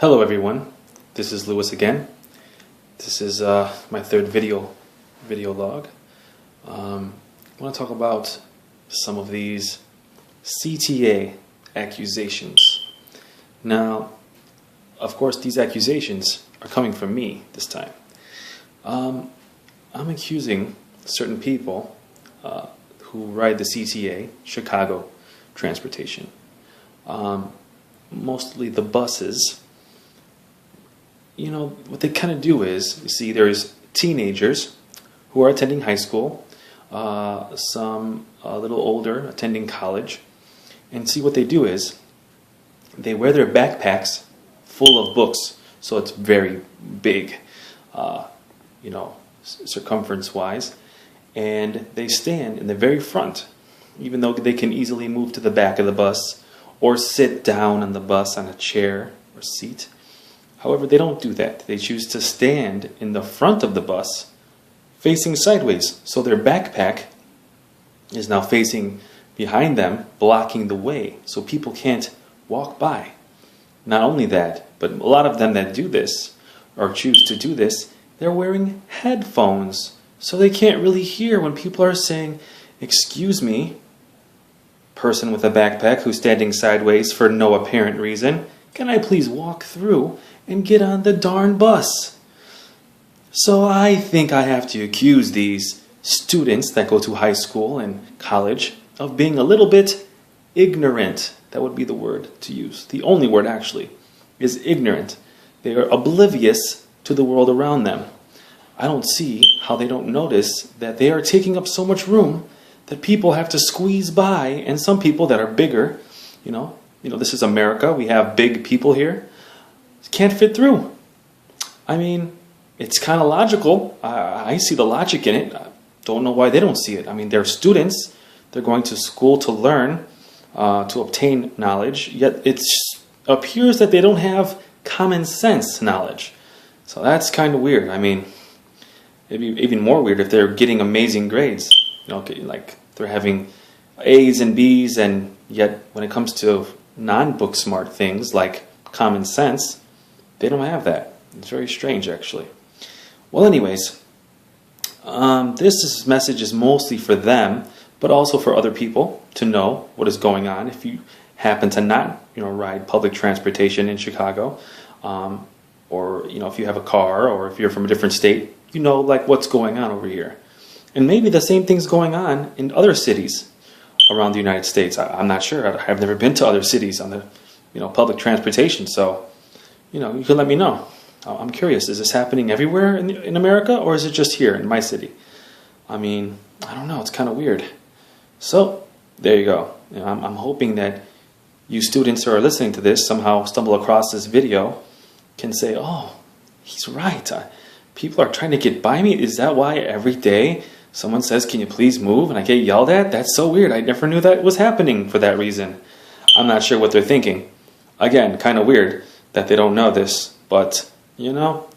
Hello everyone, this is Lewis again. This is my third video log. I want to talk about some of these CTA accusations. Now, of course, these accusations are coming from me this time. I'm accusing certain people who ride the CTA, Chicago transportation, mostly the buses. You know, what they kind of do is, you see, there's teenagers who are attending high school, some a little older attending college, and see what they do is they wear their backpacks full of books, so it's very big, circumference-wise, and they stand in the very front, even though they can easily move to the back of the bus or sit down on the bus on a chair or seat. However, they don't do that. They choose to stand in the front of the bus facing sideways. So their backpack is now facing behind them, blocking the way so people can't walk by. Not only that, but a lot of them that do this or choose to do this, they're wearing headphones. So they can't really hear when people are saying, "Excuse me, person with a backpack who's standing sideways for no apparent reason, can I please walk through and get on the darn bus?" So I think I have to accuse these students that go to high school and college of being a little bit ignorant. That would be the word to use. The only word actually is ignorant. They are oblivious to the world around them. I don't see how they don't notice that they are taking up so much room that people have to squeeze by, and some people that are bigger, this is America, we have big people here, can't fit through. I mean, it's kind of logical. I see the logic in it. I don't know why they don't see it. I mean, they're students. They're going to school to learn, to obtain knowledge, yet it appears that they don't have common sense knowledge. So that's kind of weird. I mean, it'd be even more weird if they're getting amazing grades. Like they're having A's and B's, and yet when it comes to non-book smart things like common sense, they don't have that. It's very strange, actually. Well, anyways, this message is mostly for them, but also for other people to know what is going on. If you happen to not, ride public transportation in Chicago, or if you have a car, or if you're from a different state, like what's going on over here. And maybe the same thing's going on in other cities around the United States. I'm not sure. I've never been to other cities on the, public transportation. So, you can let me know. I'm curious. Is this happening everywhere in America, or is it just here in my city? I mean, I don't know. It's kind of weird. So there you go. I'm hoping that you students who are listening to this somehow stumble across this video, can say, "Oh, he's right. People are trying to get by me. Is that why every day someone says, 'Can you please move?' and I get yelled at? That's so weird. I never knew that was happening for that reason." I'm not sure what they're thinking. Again, kind of weird that they don't know this, but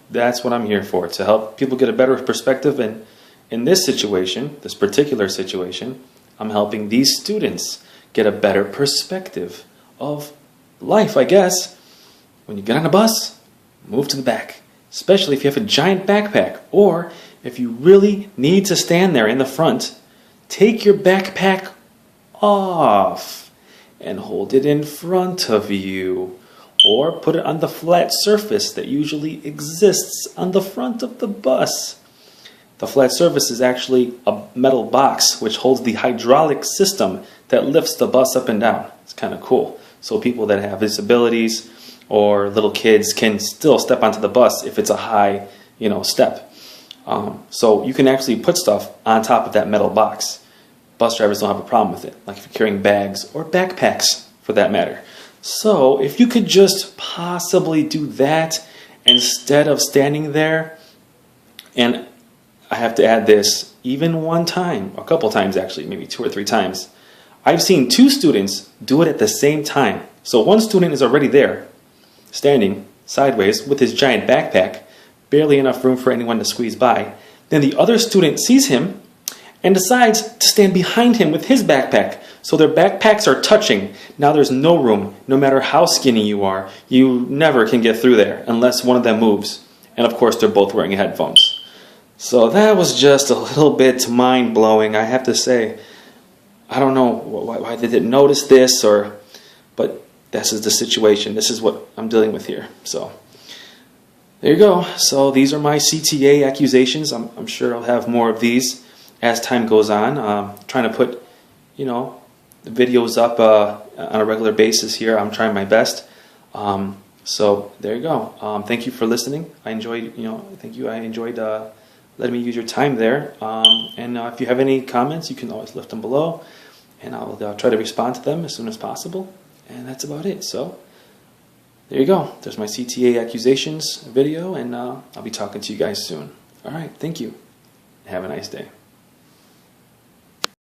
that's what I'm here for, to help people get a better perspective. And in this situation, this particular situation, I'm helping these students get a better perspective of life, I guess. When you get on a bus, move to the back. Especially if you have a giant backpack, or if you really need to stand there in the front, take your backpack off and hold it in front of you, or put it on the flat surface that usually exists on the front of the bus. The flat surface is actually a metal box which holds the hydraulic system that lifts the bus up and down. It's kind of cool. So people that have disabilities or little kids can still step onto the bus if it's a high, step. So you can actually put stuff on top of that metal box. Bus drivers don't have a problem with it, like if you're carrying bags or backpacks for that matter. So if you could just possibly do that instead of standing there, and I have to add this, even one time, a couple times actually, maybe 2 or 3 times, I've seen 2 students do it at the same time. So one student is already there, standing sideways with his giant backpack, barely enough room for anyone to squeeze by. Then the other student sees him and decides to stand behind him with his backpack. So their backpacks are touching. Now there's no room. No matter how skinny you are, you never can get through there unless one of them moves. And of course, they're both wearing headphones. So that was just a little bit mind-blowing, I have to say. I don't know why they didn't notice this, but this is the situation. This is what I'm dealing with here. So there you go. So these are my CTA accusations. I'm sure I'll have more of these as time goes on. Trying to put, the videos up on a regular basis here. I'm trying my best. So there you go. Thank you for listening. I enjoyed, thank you. I enjoyed letting me use your time there. And if you have any comments, you can always list them below, and I'll try to respond to them as soon as possible. And that's about it. So there you go. There's my CTA Accusations video, and I'll be talking to you guys soon. All right. Thank you. Have a nice day.